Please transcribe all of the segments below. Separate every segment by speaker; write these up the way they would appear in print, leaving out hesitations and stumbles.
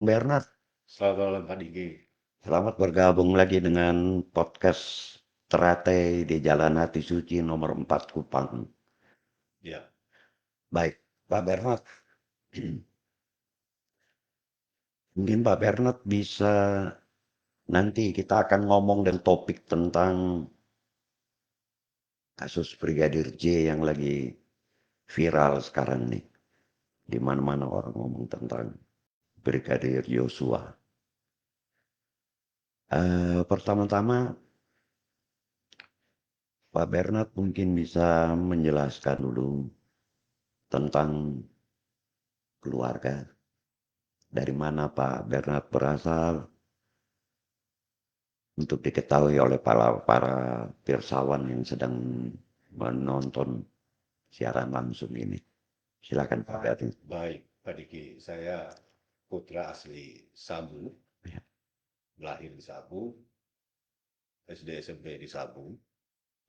Speaker 1: Bernard,
Speaker 2: Selamat malam Pak Diki.
Speaker 1: selamat bergabung lagi dengan podcast Teratai di Jalan Hati Suci nomor 4 Kupang.
Speaker 2: Ya,
Speaker 1: Baik, Pak Bernard, mungkin Pak Bernard bisa nanti kita akan ngomong dan topik tentang kasus Brigadir J yang lagi viral sekarang nih. Di mana-mana orang ngomong tentang Brigadir Yosua. Pertama-tama Pak Bernard mungkin bisa menjelaskan dulu tentang keluarga. Dari mana Pak Bernard berasal, untuk diketahui oleh para pirsawan yang sedang menonton siaran langsung ini. Silakan Pak Bernard.
Speaker 2: baik Pak Diki. Saya putra asli Sabu,
Speaker 1: Ya,
Speaker 2: lahir di Sabu, SD SMP di Sabu,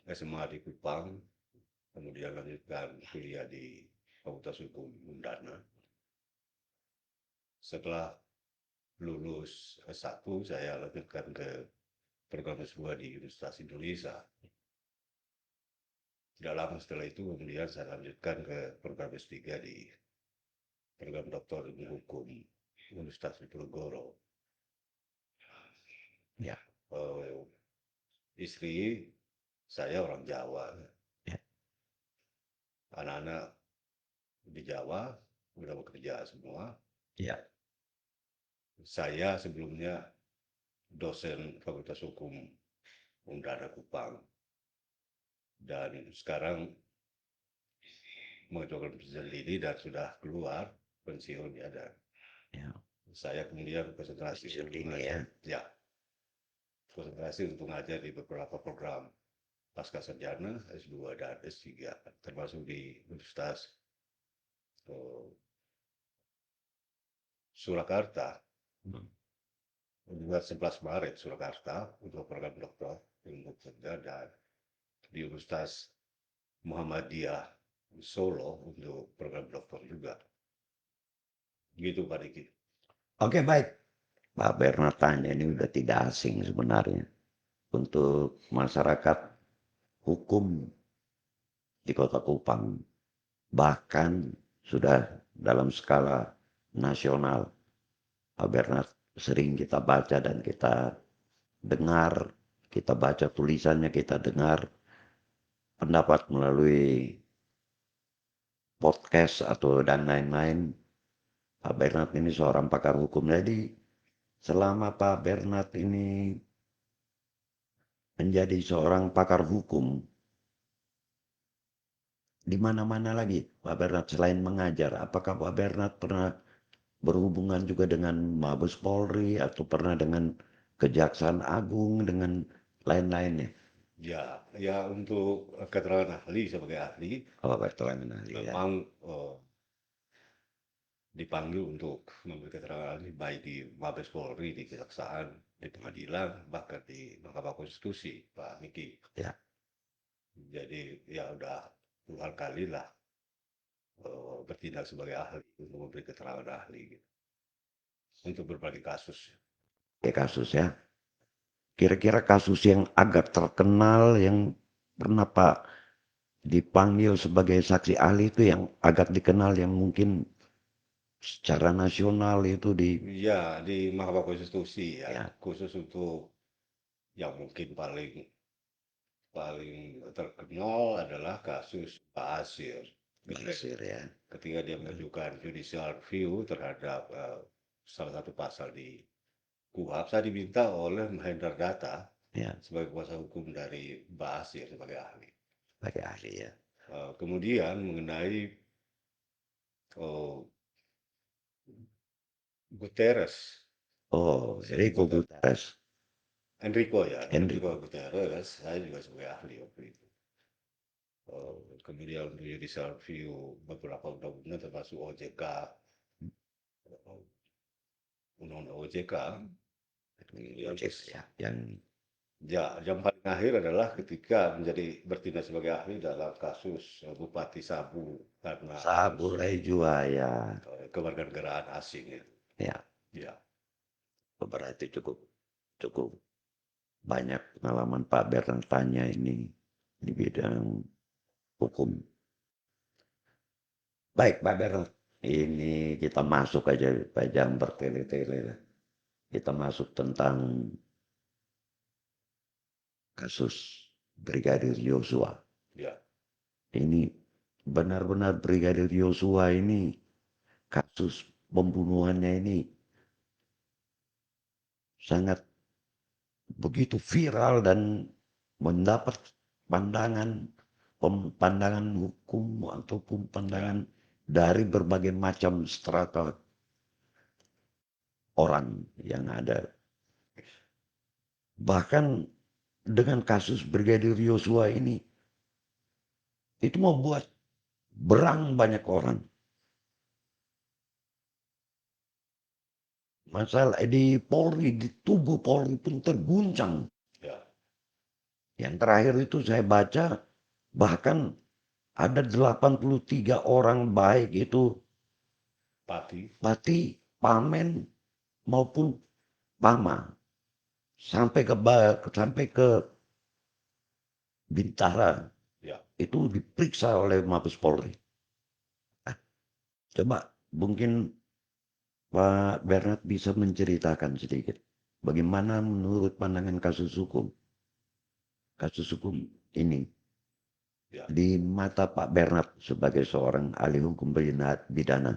Speaker 2: SMA di Kupang, kemudian lanjutkan kuliah di Fakultas Hukum Undana. Setelah lulus S1, saya lanjutkan ke program S2 di Universitas Indonesia. Tidak lama setelah itu, kemudian saya lanjutkan ke program S3 di program Doktor Ilmu Hukum Universitas Diponegoro.
Speaker 1: ya,
Speaker 2: Eh, Istri saya orang Jawa,
Speaker 1: ya,
Speaker 2: anak-anak di Jawa udah bekerja semua.
Speaker 1: ya,
Speaker 2: Saya sebelumnya dosen Fakultas Hukum Undana Kupang dan sekarang mengajukan pensiun dini dan sudah keluar pensiun ya, dan
Speaker 1: ya.
Speaker 2: saya kemudian konsentrasi
Speaker 1: Pensiun
Speaker 2: untuk
Speaker 1: dini ya.
Speaker 2: mengajar, ya konsentrasi untuk mengajar di beberapa program pasca sarjana S2 dan S3 termasuk di Universitas eh, Surakarta,
Speaker 1: Hmm.
Speaker 2: Universitas 11 Maret Surakarta untuk program doktor ilmu kerja, dan di Universitas Muhammadiyah Solo untuk program doktor juga. Gitu Pak Diki.
Speaker 1: Oke, baik. Pak Bernard tanya ini udah tidak asing sebenarnya untuk masyarakat hukum di Kota Kupang. Bahkan sudah dalam skala nasional. Pak Bernard sering kita baca dan kita dengar, kita baca tulisannya, kita dengar pendapat melalui podcast atau dan lain-lain. Pak Bernard ini seorang pakar hukum. Jadi selama Pak Bernard ini menjadi seorang pakar hukum, di mana-mana lagi Pak Bernard selain mengajar, apakah Pak Bernard pernah berhubungan juga dengan Mabes Polri atau pernah dengan Kejaksaan Agung dengan lain-lainnya?
Speaker 2: Ya, ya untuk keterangan ahli sebagai ahli
Speaker 1: Oh, keterangan ahli ya.
Speaker 2: memang dipanggil untuk memberi keterangan ahli baik di Mabes Polri, di Kejaksaan, di Pengadilan, bahkan di Mahkamah Konstitusi, Pak Niki.
Speaker 1: Ya,
Speaker 2: Jadi ya udah puluhan kali lah bertindak sebagai ahli untuk memberi keterangan ahli gitu, untuk berbagai kasus.
Speaker 1: kayak kasus ya. Kira-kira kasus yang agak terkenal yang pernah Pak dipanggil sebagai saksi ahli itu yang agak dikenal yang mungkin secara nasional itu di
Speaker 2: Ya, di Mahkamah Konstitusi ya,
Speaker 1: ya
Speaker 2: khusus untuk yang mungkin paling paling terkenal adalah kasus Pak Asir. Ketika,
Speaker 1: Basir ya.
Speaker 2: ketika dia mengajukan judicial review terhadap salah satu pasal di KUHP, saya diminta oleh Mahendra Data
Speaker 1: Ya,
Speaker 2: sebagai kuasa hukum dari Mbak Asir sebagai ahli.
Speaker 1: sebagai ahli ya.
Speaker 2: Kemudian mengenai oh, Guterres,
Speaker 1: Oh,
Speaker 2: Enrico,
Speaker 1: Enrico Guterres.
Speaker 2: Enrico ya, Enrico
Speaker 1: Enrico.
Speaker 2: Guterres, saya juga sebagai ahli waktu itu. Kemudian untuk judicial review beberapa undang-undang termasuk OJK, undang-undang OJK. Kemudian
Speaker 1: Ojek ya. Yang
Speaker 2: ya, yang paling akhir adalah ketika menjadi bertindak sebagai ahli dalam kasus Bupati Sabu karena
Speaker 1: Sabulai Jua ya.
Speaker 2: kewarganegaraan asing ya.
Speaker 1: Ya.
Speaker 2: Ya,
Speaker 1: Berarti cukup cukup banyak pengalaman Pak Bernard tanya ini di bidang hukum. Baik Pak Bernard, ini kita masuk aja Pak, jangan bertele-tele lah. Kita masuk tentang kasus Brigadir Yosua.
Speaker 2: ya,
Speaker 1: Ini benar-benar Brigadir Yosua ini kasus pembunuhannya ini sangat begitu viral dan mendapat pandangan pandangan hukum ataupun
Speaker 2: ya,
Speaker 1: pandangan dari berbagai macam strata orang yang ada. Bahkan dengan kasus Brigadir Yosua ini, itu membuat berang banyak orang. Masalah di Polri, di tubuh Polri pun terguncang.
Speaker 2: ya.
Speaker 1: Yang terakhir itu saya baca, bahkan ada 83 orang baik itu
Speaker 2: Pati,
Speaker 1: Pati, Pamen maupun Pama sampai ke Bintara
Speaker 2: ya.
Speaker 1: itu diperiksa oleh Mabes Polri. Ah, coba mungkin Pak Bernard bisa menceritakan sedikit bagaimana menurut pandangan kasus hukum ini
Speaker 2: Ya,
Speaker 1: di mata Pak Bernard sebagai seorang ahli hukum pidana.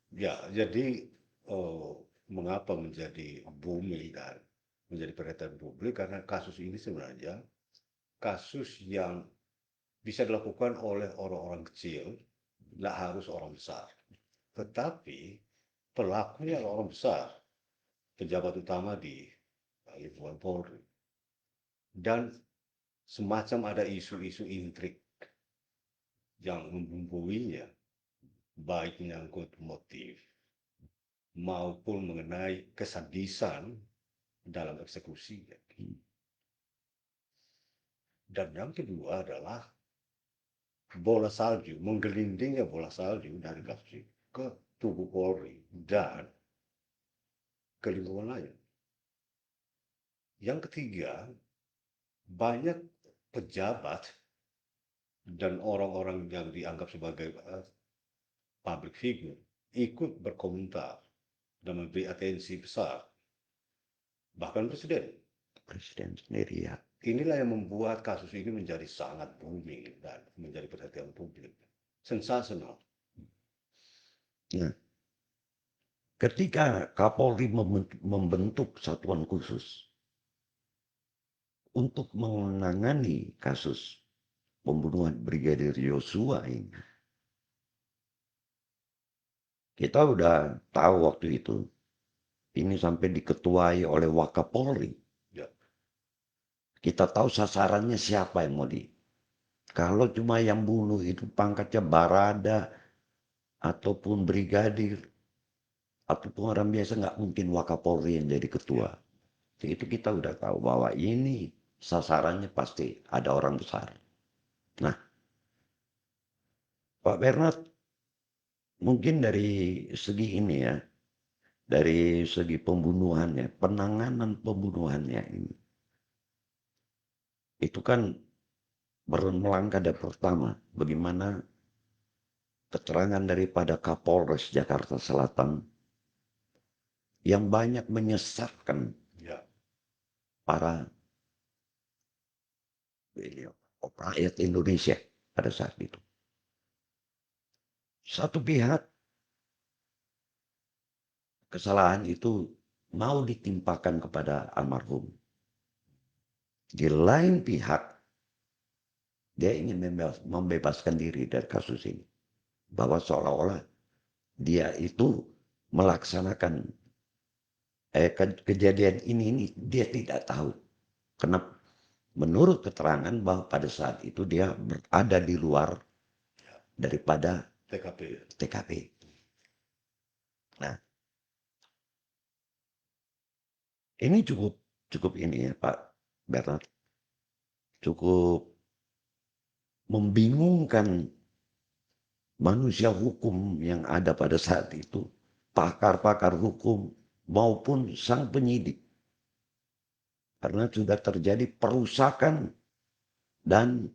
Speaker 2: ya. Jadi eh, mengapa menjadi booming dan menjadi perhatian publik karena kasus ini sebenarnya kasus yang bisa dilakukan oleh orang-orang kecil, tidak harus orang besar. Tetapi pelakunya adalah orang besar, pejabat utama di lingkungan Polri. Dan semacam ada isu-isu intrik yang membumbuinya, baik menyangkut motif maupun mengenai kesadisan dalam eksekusi. Dan yang kedua adalah bola salju, menggelindingnya bola salju dari kasus ke tubuh Polri dan ke lingkungan lain. Yang ketiga, banyak pejabat dan orang-orang yang dianggap sebagai public figure ikut berkomentar dan memberi atensi besar, bahkan presiden.
Speaker 1: Presiden sendiri ya.
Speaker 2: Inilah yang membuat kasus ini menjadi sangat booming dan menjadi perhatian publik. Sensasional.
Speaker 1: Nah, ketika Kapolri membentuk satuan khusus untuk menangani kasus pembunuhan Brigadir Yosua ini, kita udah tahu waktu itu ini sampai diketuai oleh Wakapolri.
Speaker 2: Ya,
Speaker 1: Kita tahu sasarannya siapa yang mau di. Kalau cuma yang bunuh itu pangkatnya Barada ataupun Brigadir ataupun orang biasa nggak mungkin Wakapolri yang jadi ketua.
Speaker 2: ya,
Speaker 1: Itu kita udah tahu bahwa ini sasarannya pasti ada orang besar. Nah, Pak Bernard mungkin dari segi ini ya, dari segi pembunuhannya, penanganan pembunuhannya ini, itu kan melangkah dari pertama, bagaimana keterangan daripada Kapolres Jakarta Selatan yang banyak menyesatkan
Speaker 2: ya,
Speaker 1: para rakyat Indonesia pada saat itu. Satu pihak kesalahan itu mau ditimpakan kepada almarhum. Di lain pihak, dia ingin membebaskan diri dari kasus ini. Bahwa seolah-olah dia itu melaksanakan kejadian ini dia tidak tahu. Karena menurut keterangan bahwa pada saat itu dia berada di luar daripada
Speaker 2: TKP.
Speaker 1: TKP. Nah, ini cukup cukup ini ya Pak Bernard. Cukup membingungkan manusia hukum yang ada pada saat itu. Pakar-pakar hukum maupun sang penyidik. Karena sudah terjadi perusakan dan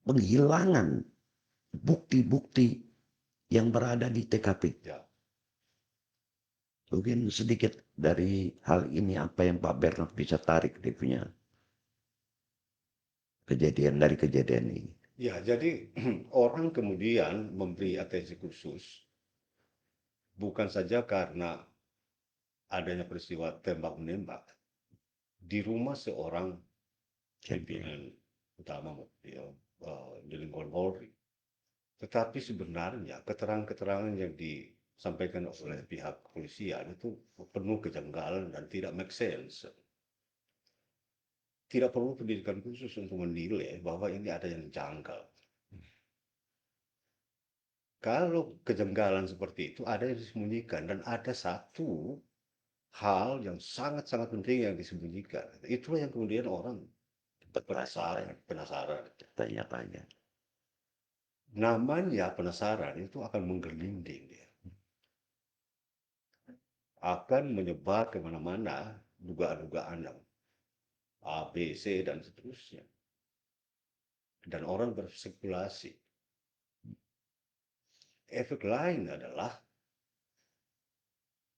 Speaker 1: penghilangan bukti-bukti yang berada di TKP.
Speaker 2: Ya.
Speaker 1: Mungkin sedikit dari hal ini apa yang Pak Bernard bisa tarik dia punya kejadian dari kejadian ini.
Speaker 2: Ya, jadi orang kemudian memberi atensi khusus bukan saja karena adanya peristiwa tembak-menembak di rumah seorang pimpinan utama ya, di lingkungan Polri. Tetapi sebenarnya keterangan-keterangan yang disampaikan oleh pihak kepolisian itu penuh kejanggalan dan tidak make sense. Tidak perlu pendidikan khusus untuk menilai bahwa ini ada yang janggal. Kalau kejanggalan seperti itu ada yang disembunyikan dan ada satu hal yang sangat-sangat penting yang disembunyikan. Itulah yang kemudian orang penasaran.
Speaker 1: Tanya-tanya.
Speaker 2: Namanya penasaran itu akan menggelinding dia. Akan menyebar kemana-mana dugaan-dugaan yang A, B, C, dan seterusnya. Dan orang berspekulasi. Efek lain adalah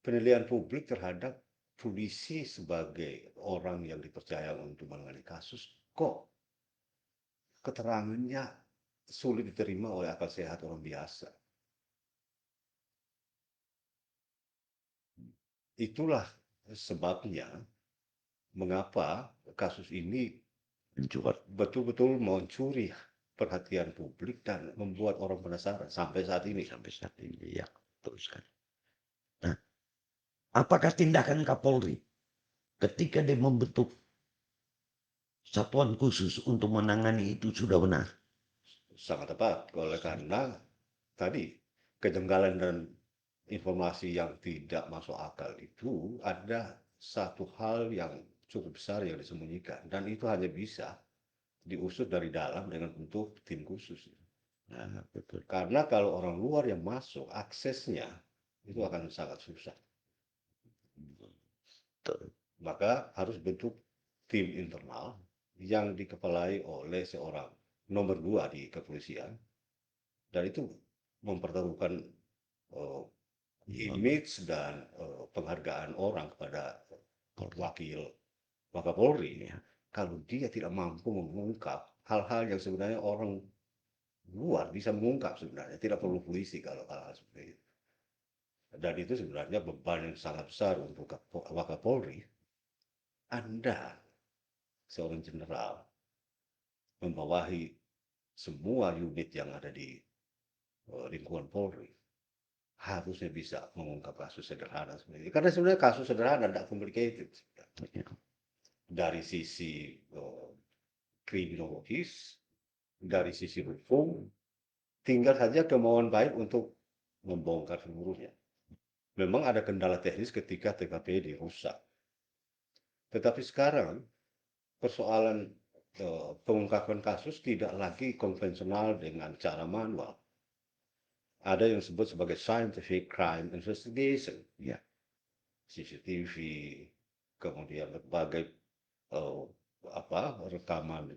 Speaker 2: penilaian publik terhadap polisi sebagai orang yang dipercaya untuk menangani kasus, kok keterangannya sulit diterima oleh akal sehat orang biasa. Itulah sebabnya mengapa kasus ini betul-betul mencuri perhatian publik dan membuat orang penasaran sampai saat ini.
Speaker 1: Sampai saat ini, ya, teruskan. Nah, apakah tindakan Kapolri ketika dia membentuk satuan khusus untuk menangani itu sudah benar?
Speaker 2: Sangat tepat, oleh karena tadi kejanggalan dan informasi yang tidak masuk akal itu ada satu hal yang cukup besar yang disembunyikan dan itu hanya bisa diusut dari dalam dengan bentuk tim khusus.
Speaker 1: Nah, betul.
Speaker 2: Karena kalau orang luar yang masuk aksesnya itu akan sangat susah.
Speaker 1: Betul.
Speaker 2: Maka harus bentuk tim internal yang dikepalai oleh seorang nomor 2 di kepolisian dan itu mempertaruhkan image dan penghargaan orang kepada wakil Wakapolri ya. Kalau dia tidak mampu mengungkap hal-hal yang sebenarnya orang luar bisa mengungkap sebenarnya, tidak perlu polisi kalau hal-hal seperti itu. Dan itu sebenarnya beban yang sangat besar untuk Wakapolri. Anda seorang jenderal membawahi semua unit yang ada di lingkungan Polri harusnya bisa mengungkap kasus sederhana seperti ini. Karena sebenarnya kasus sederhana tidak complicated. Dari sisi kriminologis, dari sisi hukum, tinggal saja kemauan baik untuk membongkar seluruhnya. Memang ada kendala teknis ketika TKP dirusak. Tetapi sekarang persoalan pengungkapan kasus tidak lagi konvensional dengan cara manual. Ada yang disebut sebagai scientific crime investigation, ya, CCTV, kemudian berbagai rekaman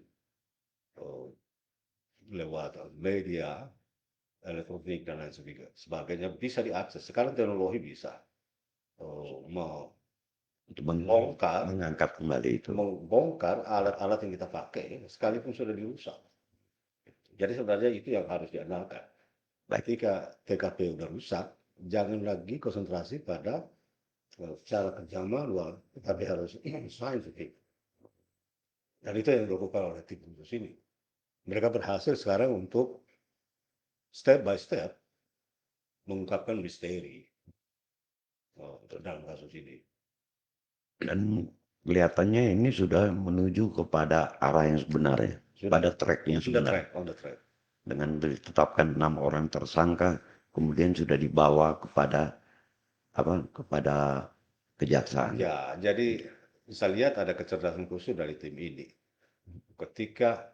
Speaker 2: lewat media elektronik dan lain sebagainya bisa diakses. Sekarang teknologi bisa
Speaker 1: mengangkat kembali itu,
Speaker 2: membongkar alat-alat yang kita pakai sekalipun sudah dirusak. Jadi sebenarnya itu yang harus diandalkan. Ketika TKP udah rusak, jangan lagi konsentrasi pada cara kerja manual, tapi harus scientific. Dan itu yang dilakukan oleh tim khusus ini. Mereka berhasil sekarang untuk step by step mengungkapkan misteri dalam kasus ini.
Speaker 1: Dan kelihatannya ini sudah menuju kepada arah yang sebenarnya, pada tracknya sebenarnya.
Speaker 2: On the track.
Speaker 1: Dengan ditetapkan 6 orang tersangka, kemudian sudah dibawa kepada kejaksaan.
Speaker 2: Ya, jadi bisa lihat ada kecerdasan khusus dari tim ini. Ketika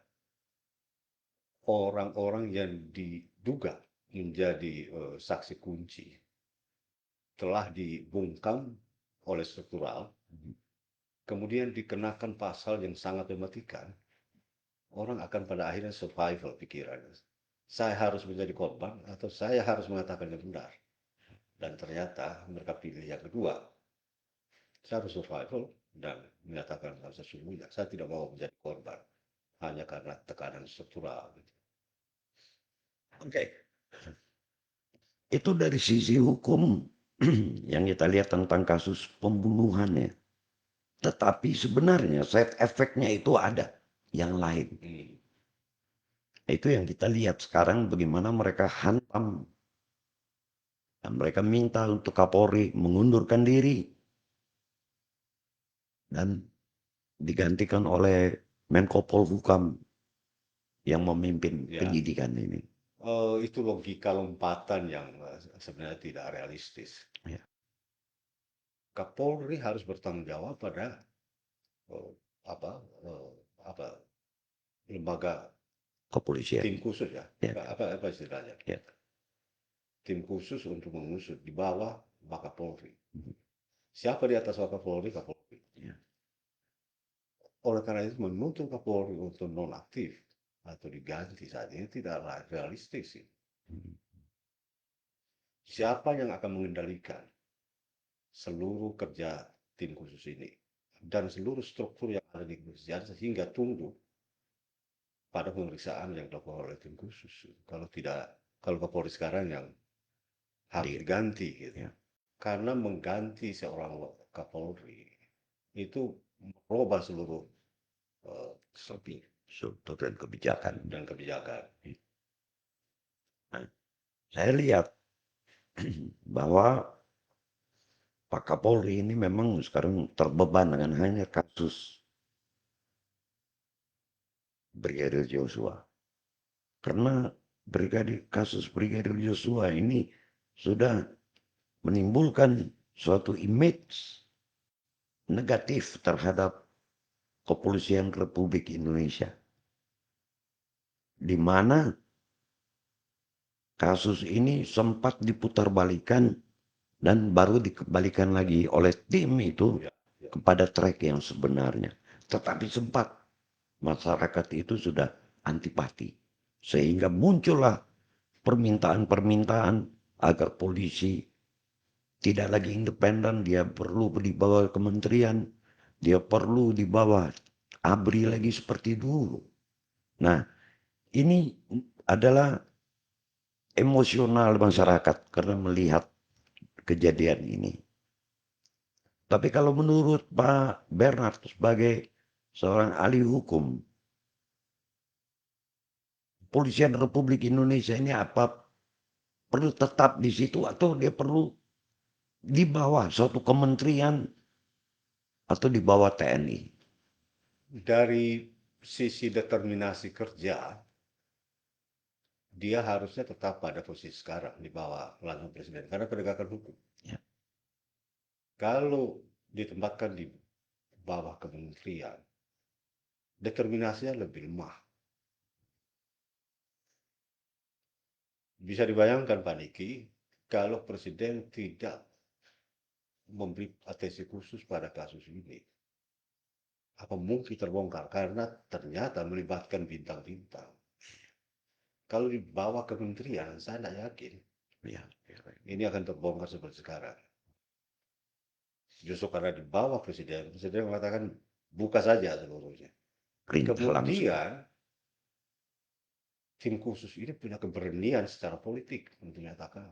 Speaker 2: orang-orang yang diduga menjadi saksi kunci telah dibungkam oleh struktural, kemudian dikenakan pasal yang sangat mematikan, orang akan pada akhirnya survival pikirannya. Saya harus menjadi korban atau saya harus mengatakan yang benar. Dan ternyata mereka pilih yang kedua. Saya harus survival dan menyatakan hal sesungguhnya. Saya tidak mau menjadi korban hanya karena tekanan struktural.
Speaker 1: Oke. Itu dari sisi hukum yang kita lihat tentang kasus pembunuhan ya. Tetapi sebenarnya side effect-nya itu ada yang lain. Itu yang kita lihat sekarang bagaimana mereka hantam. Dan mereka minta untuk Kapolri mengundurkan diri. Dan digantikan oleh Menko Polhukam yang memimpin
Speaker 2: Ya,
Speaker 1: penyidikan ini.
Speaker 2: itu logika lompatan yang sebenarnya tidak realistis.
Speaker 1: Ya.
Speaker 2: Kapolri harus bertanggung jawab pada eh, apa eh, apa lembaga
Speaker 1: Kepolisian.
Speaker 2: tim khusus ya,
Speaker 1: Ya.
Speaker 2: apa istilahnya,
Speaker 1: Ya.
Speaker 2: tim khusus untuk mengusut di bawah Wakapolri. Siapa di atas Wakapolri? Kapolri.
Speaker 1: Ya.
Speaker 2: Oleh karena itu menuntut Kapolri untuk nonaktif atau diganti saat ini tidak realistis. Siapa yang akan mengendalikan seluruh kerja tim khusus ini dan seluruh struktur yang ada di kepolisian sehingga tunduk pada pemeriksaan yang dilakukan oleh tim khusus. Kalau tidak, kalau Kapolri sekarang yang harus diganti gitu.
Speaker 1: Ya.
Speaker 2: Karena mengganti seorang Kapolri itu merubah seluruh
Speaker 1: struktur dan kebijakan. Nah, saya lihat bahwa Pak Kapolri ini memang sekarang terbeban dengan hanya kasus Brigadir Joshua. Karena kasus Brigadir Joshua ini sudah menimbulkan suatu image negatif terhadap Kepolisian Republik Indonesia. Di mana kasus ini sempat diputarbalikan dan baru dikembalikan lagi oleh tim itu kepada track yang sebenarnya. Tetapi sempat masyarakat itu sudah antipati. Sehingga muncullah permintaan-permintaan agar polisi tidak lagi independen, dia perlu di bawah kementerian, dia perlu di bawah ABRI lagi seperti dulu. Nah, ini adalah emosional masyarakat karena melihat kejadian ini. Tapi kalau menurut Pak Bernard sebagai seorang ahli hukum, Kepolisian Republik Indonesia ini apa perlu tetap di situ atau dia perlu di bawah suatu kementerian atau di bawah TNI?
Speaker 2: Dari sisi determinasi kerja, dia harusnya tetap pada posisi sekarang di bawah langsung presiden karena penegakan hukum.
Speaker 1: Ya.
Speaker 2: Kalau ditempatkan di bawah kementerian, determinasinya lebih lemah. Bisa dibayangkan Pak Niki, kalau presiden tidak memberi atensi khusus pada kasus ini, apa mungkin terbongkar karena ternyata melibatkan bintang-bintang. Kalau di bawah kementerian, saya tidak yakin
Speaker 1: Ya.
Speaker 2: ini akan terbongkar seperti sekarang. Justru karena di bawah presiden, presiden mengatakan buka saja seluruhnya.
Speaker 1: Perintah langsung.
Speaker 2: Kemudian tim khusus ini punya keberanian secara politik untuk menyatakan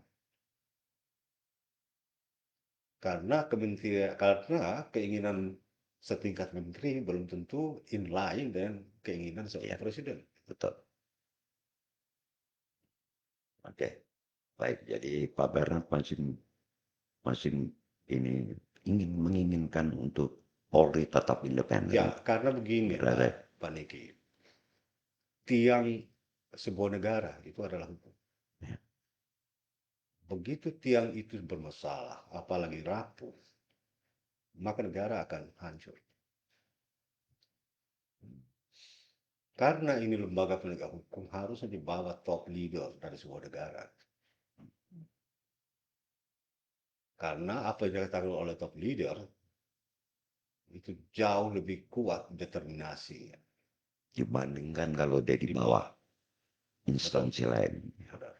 Speaker 2: karena keinginan setingkat menteri belum tentu inline dengan keinginan seorang presiden.
Speaker 1: Betul. Oke. Baik, jadi Pak Bernard masih ini menginginkan untuk Polri tetap independen.
Speaker 2: Ya, karena begini Pak Niki, tiang sebuah negara itu adalah hukum.
Speaker 1: Ya.
Speaker 2: Begitu tiang itu bermasalah, apalagi rapuh, maka negara akan hancur. Karena ini lembaga penegak hukum harusnya di bawah top leader dari sebuah negara. Karena apa yang dikatakan oleh top leader itu jauh lebih kuat determinasinya
Speaker 1: Dibandingkan kalau dia di
Speaker 2: di
Speaker 1: bawah
Speaker 2: bawah. Betul,
Speaker 1: instansi lain.
Speaker 2: benar.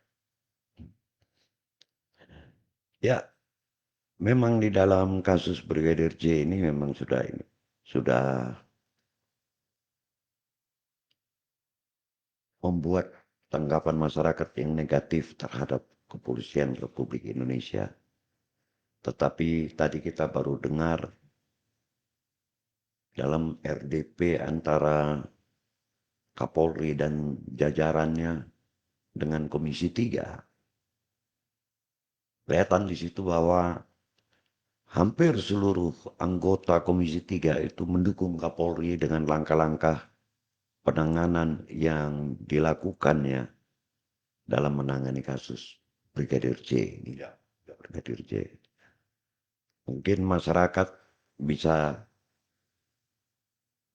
Speaker 1: Ya, memang di dalam kasus Brigadir J ini memang sudah membuat tanggapan masyarakat yang negatif terhadap kepolisian Republik Indonesia. Tetapi tadi kita baru dengar dalam RDP antara Kapolri dan jajarannya dengan Komisi 3. Kelihatan di situ bahwa hampir seluruh anggota Komisi 3 itu mendukung Kapolri dengan langkah-langkah penanganan yang dilakukannya dalam menangani kasus Brigadir J ini.
Speaker 2: Ya, ya.
Speaker 1: Brigadir J. Mungkin masyarakat bisa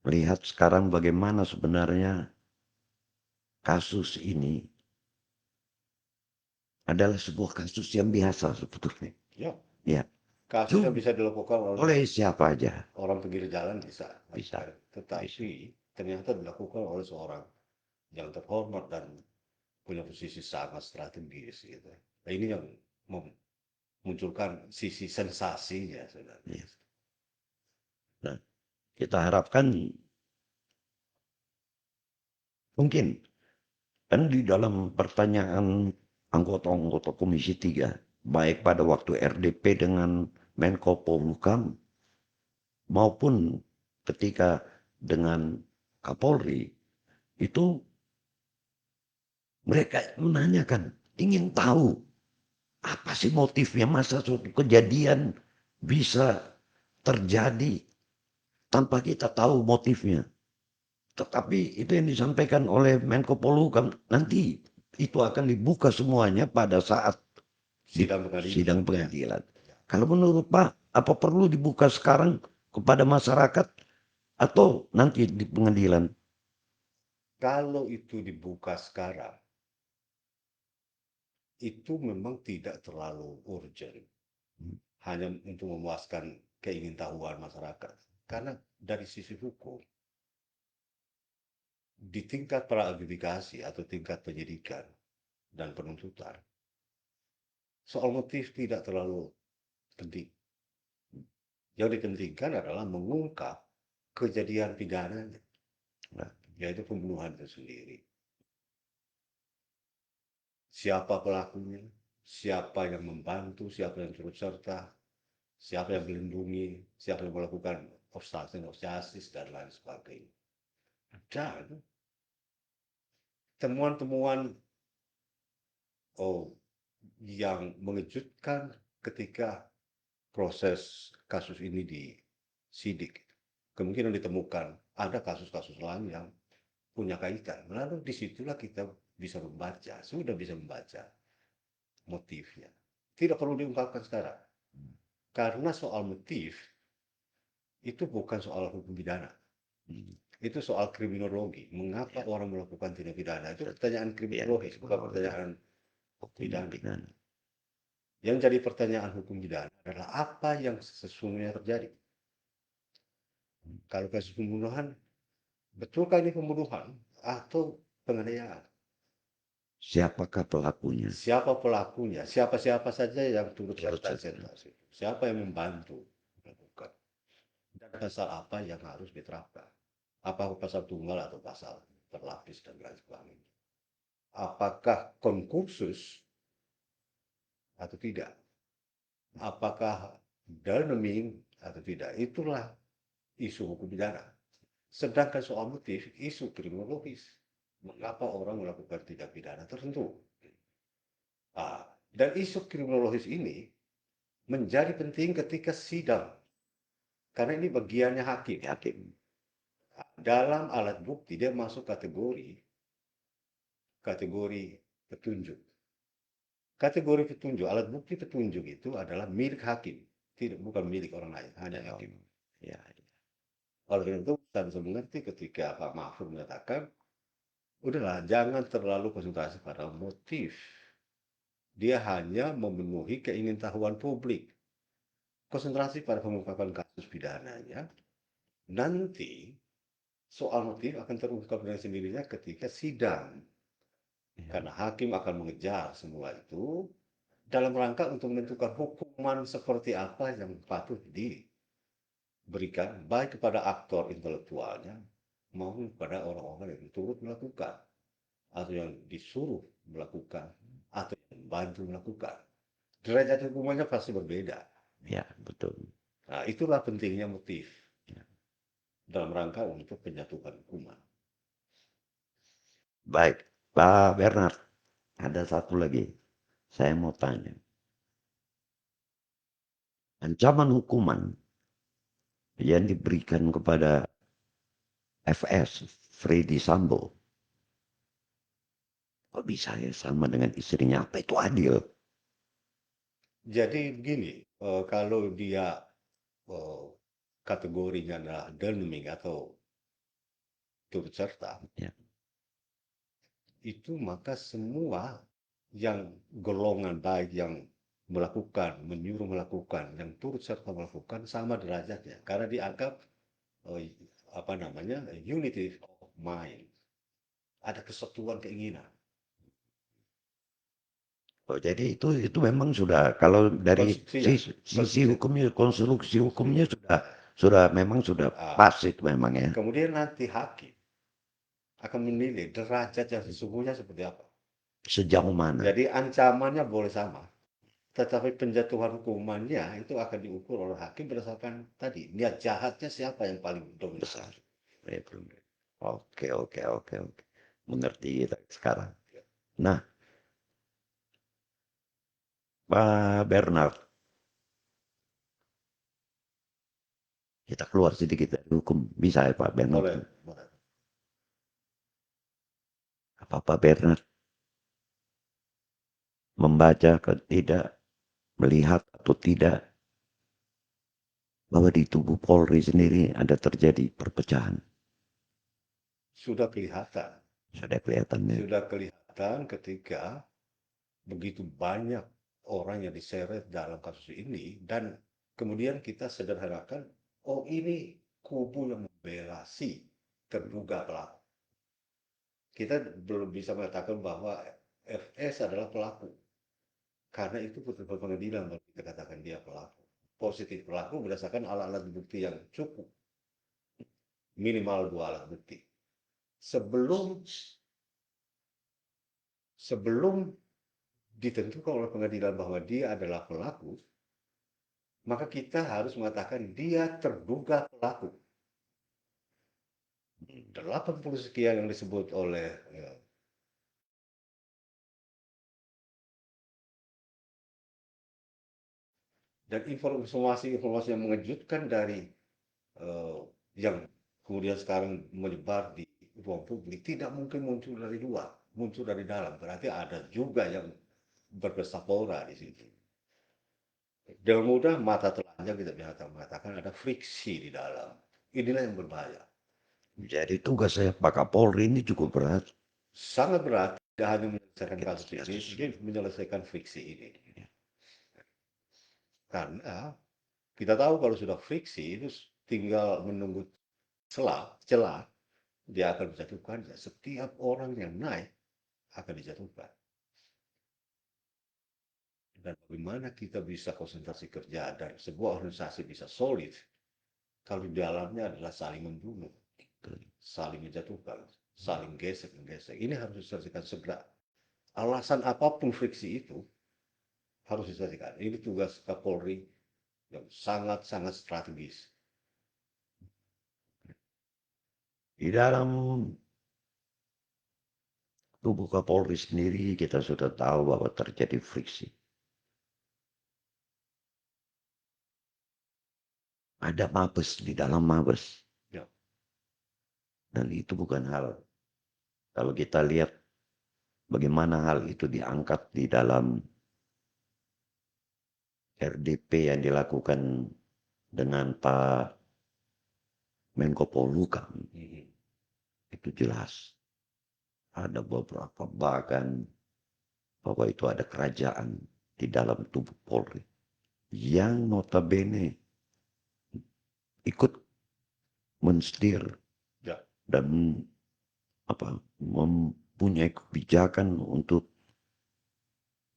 Speaker 1: melihat sekarang bagaimana sebenarnya kasus ini adalah sebuah kasus yang biasa sebetulnya.
Speaker 2: Ya,
Speaker 1: Ya,
Speaker 2: kasus yang bisa dilakukan
Speaker 1: oleh siapa aja
Speaker 2: orang pinggir jalan bisa.
Speaker 1: bisa.
Speaker 2: Tetapi ternyata dilakukan oleh seorang yang terhormat dan punya posisi sangat strategis gitu. Nah, ini yang memunculkan sisi sensasinya sebenarnya.
Speaker 1: Ya. Nah, kita harapkan mungkin kan di dalam pertanyaan anggota-anggota Komisi 3, baik pada waktu RDP dengan Menko Polhukam maupun ketika dengan Kapolri, itu mereka menanyakan, ingin tahu apa sih motifnya, masa suatu kejadian bisa terjadi tanpa kita tahu motifnya. Tetapi itu yang disampaikan oleh Menko Polhukam, nanti itu akan dibuka semuanya pada saat di
Speaker 2: Sidang pengadilan.
Speaker 1: sidang pengadilan. Kalau menurut Pak, apa perlu dibuka sekarang kepada masyarakat atau nanti di pengadilan?
Speaker 2: Kalau itu dibuka sekarang, itu memang tidak terlalu urgent. Hanya untuk memuaskan keingintahuan masyarakat. Karena dari sisi hukum, di tingkat praadjudikasi atau tingkat penyidikan dan penuntutan, soal motif tidak terlalu penting. Yang dipentingkan adalah mengungkap kejadian pidananya, yaitu pembunuhan itu sendiri. Siapa pelakunya, siapa yang membantu, siapa yang turut serta, siapa yang melindungi, siapa yang melakukan obstruction of justice, dan lain sebagainya. Dan temuan-temuan yang mengejutkan ketika proses kasus ini disidik. Kemungkinan ditemukan ada kasus-kasus lain yang punya kaitan. Lalu disitulah kita bisa membaca, sudah bisa membaca motifnya. Tidak perlu diungkapkan sekarang. Karena soal motif itu bukan soal hukum pidana. Itu soal kriminologi. Mengapa orang melakukan tindak pidana? Itu pertanyaan kriminologi, bukan pertanyaan pidana. Yang jadi pertanyaan hukum pidana adalah apa yang sesungguhnya terjadi. Kalau kasus pembunuhan, betulkah ini pembunuhan atau penganiayaan?
Speaker 1: Siapakah pelakunya?
Speaker 2: Siapa pelakunya? Siapa-siapa saja yang turut serta, siapa yang membantu melakukan? Dan pasal apa yang harus diterapkan? Apakah pasal tunggal atau pasal berlapis dan lain sebagainya? Apakah konkursus atau tidak? Apakah dalneming atau tidak? Itulah isu hukum pidana. Sedangkan soal motif, isu kriminologis. Mengapa orang melakukan tindak pidana tertentu? Dan isu kriminologis ini menjadi penting ketika sidang. Karena ini bagiannya hakim. Dalam alat bukti, dia masuk kategori petunjuk. Kategori petunjuk, alat bukti petunjuk itu adalah milik hakim. Bukan milik orang lain, hanya hakim.
Speaker 1: Ya.
Speaker 2: Oleh itu, kita bisa mengerti ketika Pak Mahfud menyatakan, udahlah, jangan terlalu konsentrasi pada motif. Dia hanya memenuhi keingintahuan publik. konsentrasi pada pengungkapan kasus pidananya, nanti soal motif akan terungkap dengan sendirinya ketika sidang. Karena hakim akan mengejar semua itu dalam rangka untuk menentukan hukuman seperti apa yang patut diberikan baik kepada aktor intelektualnya maupun kepada orang-orang yang turut melakukan atau yang disuruh melakukan atau yang membantu melakukan. Derajat hukumannya pasti berbeda.
Speaker 1: Ya, betul.
Speaker 2: Nah, itulah pentingnya motif
Speaker 1: Ya.
Speaker 2: dalam rangka untuk penjatuhan hukuman.
Speaker 1: Baik, Pak Bernard, ada satu lagi. Saya mau tanya. Ancaman hukuman yang diberikan kepada FS, Freddy Sambo, kok bisa ya sama dengan istrinya? Apa itu adil?
Speaker 2: Jadi begini, kalau dia kategorinya adalah denming atau turut serta,
Speaker 1: Ya.
Speaker 2: itu maka semua yang golongan baik yang melakukan, menyuruh melakukan, yang turut serta melakukan sama derajatnya. Karena dianggap apa namanya unity of mind, ada kesatuan keinginan.
Speaker 1: Oh, jadi itu memang sudah kalau dari
Speaker 2: Konstruksi ya,
Speaker 1: sisi
Speaker 2: konstruksi.
Speaker 1: hukumnya, konstruksi hukumnya sudah memang sudah
Speaker 2: Ah,
Speaker 1: pas itu memang ya.
Speaker 2: kemudian nanti hakim akan menilai derajat yang sesungguhnya seperti apa.
Speaker 1: Sejauh mana
Speaker 2: Jadi ancamannya boleh sama, tetapi penjatuhan hukumannya itu akan diukur oleh hakim berdasarkan tadi niat jahatnya siapa yang paling dominan.
Speaker 1: besar. Ya, belum. Oke, oke, oke, oke. Mengerti kita sekarang. Nah, Pak Bernard, kita keluar sedikit dari hukum. Bisa ya Pak Bernard?
Speaker 2: Boleh, boleh.
Speaker 1: Apa Pak Bernard membaca ke tidak, melihat atau tidak bahwa di tubuh Polri sendiri ada terjadi perpecahan?
Speaker 2: Sudah kelihatan,
Speaker 1: Sudah kelihatannya.
Speaker 2: sudah kelihatan ketika begitu banyak orang yang diseret dalam kasus ini dan kemudian kita sederhanakan, oh ini kubu yang membela si terduga pelaku. Kita belum bisa mengatakan bahwa FS adalah pelaku. Karena itu putusan pengadilan kalau kita katakan dia pelaku. Positif pelaku berdasarkan alat-alat bukti yang cukup. Minimal 2 alat bukti. Sebelum ditentukan oleh pengadilan bahwa dia adalah pelaku, maka kita harus mengatakan dia terduga pelaku. 80 sekian yang disebut oleh dan informasi-informasi yang mengejutkan dari yang kemudian sekarang menyebar di ruang publik tidak mungkin muncul dari luar, muncul dari dalam. Berarti ada juga yang berpestapora di situ. Dengan mudah mata telanjang kita bisa mengatakan ada friksi di dalam. Inilah yang berbahaya.
Speaker 1: Jadi tugas saya Pak Kapolri ini cukup berat.
Speaker 2: Sangat berat, tidak hanya menyelesaikan kasus ini, ini menyelesaikan friksi ini. Karena kita tahu kalau sudah friksi itu tinggal menunggu celah, dia akan dijatuhkan. Setiap orang yang naik akan dijatuhkan. Dan bagaimana kita bisa konsentrasi kerja dan sebuah organisasi bisa solid kalau di dalamnya adalah saling membunuh, saling menjatuhkan, saling gesek-gesek. Ini harus diselesaikan segera. Alasan apapun friksi itu harus diselesaikan. Ini tugas Kapolri yang sangat-sangat strategis.
Speaker 1: Di dalam tubuh Kapolri sendiri kita sudah tahu bahwa terjadi friksi. Ada mabes di dalam mabes.
Speaker 2: Ya.
Speaker 1: Dan itu bukan hal. Kalau kita lihat bagaimana hal itu diangkat di dalam RDP yang dilakukan dengan Pak Menko Polhukam, itu jelas. Ada beberapa bahkan bahwa itu ada kerajaan di dalam tubuh Polri. yang notabene ikut mensetir
Speaker 2: Ya,
Speaker 1: dan mempunyai kebijakan untuk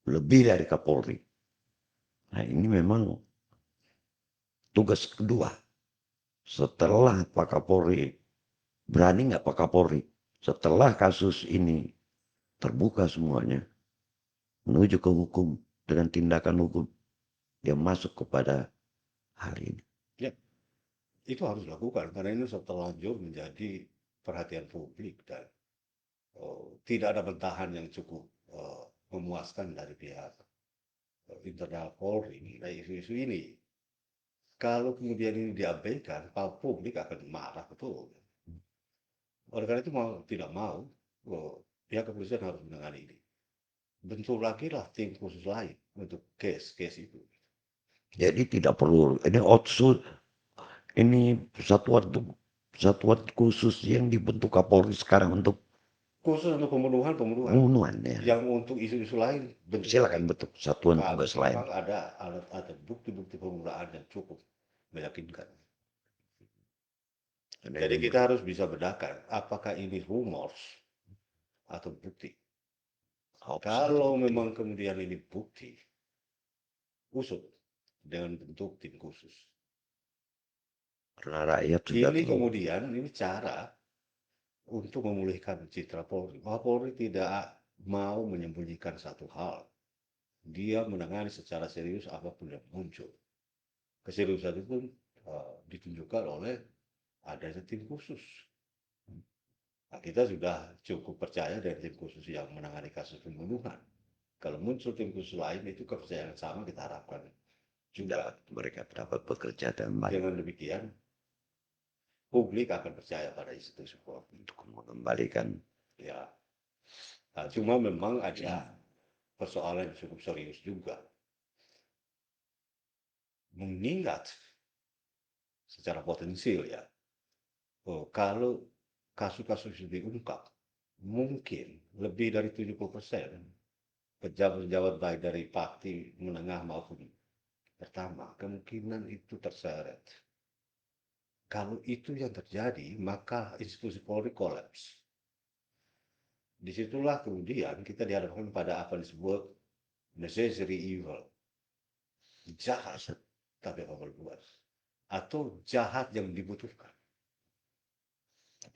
Speaker 1: lebih dari Kapolri. Nah ini memang tugas kedua. Setelah Pak Kapolri, berani nggak Pak Kapolri? Setelah kasus ini terbuka semuanya, menuju ke hukum dengan tindakan hukum, dia masuk kepada hal ini.
Speaker 2: ya, itu harus dilakukan karena ini sudah terlanjur menjadi perhatian publik dan tidak ada bentahan yang cukup memuaskan dari pihak internal Polri dari isu-isu ini. Kalau kemudian ini diabaikan, publik akan marah betul. Oleh karena itu mau tidak mau, pihak kepolisian harus menangani ini. Bentuk lagi lah tim khusus lain untuk case itu.
Speaker 1: Jadi tidak perlu ini outsource, ini satuan khusus yang dibentuk Kapolri sekarang untuk
Speaker 2: Khusus untuk pembunuhan,
Speaker 1: pembunuhan ya.
Speaker 2: yang untuk isu-isu lain bentuk
Speaker 1: Silakan
Speaker 2: lain.
Speaker 1: bentuk satuan
Speaker 2: Kalau
Speaker 1: tugas lain.
Speaker 2: memang ada bukti-bukti pembunuhan yang cukup meyakinkan. Jadi kita harus bisa bedakan apakah ini rumors atau bukti. Kalau memang kemudian ini bukti, usut dengan bentuk tim khusus.
Speaker 1: Karena rakyat sudah
Speaker 2: Ini
Speaker 1: tahu.
Speaker 2: kemudian ini cara untuk memulihkan citra Polri. Bahwa Polri tidak mau menyembunyikan satu hal. Dia menangani secara serius apapun yang muncul. Keseriusan itu pun ditunjukkan oleh adanya tim khusus. Nah, kita sudah cukup percaya dengan tim khusus yang menangani kasus pembunuhan. Kalau muncul tim khusus lain itu kepercayaan sama kita harapkan juga.
Speaker 1: Mereka dapat bekerja dengan baik.
Speaker 2: Dengan demikian, publik akan percaya pada institusi Polri
Speaker 1: untuk mengembalikan.
Speaker 2: Ya, nah, cuma memang ada persoalan yang cukup serius juga. Mengingat secara potensial ya, kalau kasus-kasus itu diungkap, mungkin lebih dari 70% pejabat-pejabat baik dari parti menengah maupun pertama, kemungkinan itu terseret. Kalau itu yang terjadi, maka institusi Polri kolaps. Disitulah kemudian kita dihadapkan pada apa yang disebut necessary evil. Jahat, tapi apa berbuat. Atau jahat yang dibutuhkan.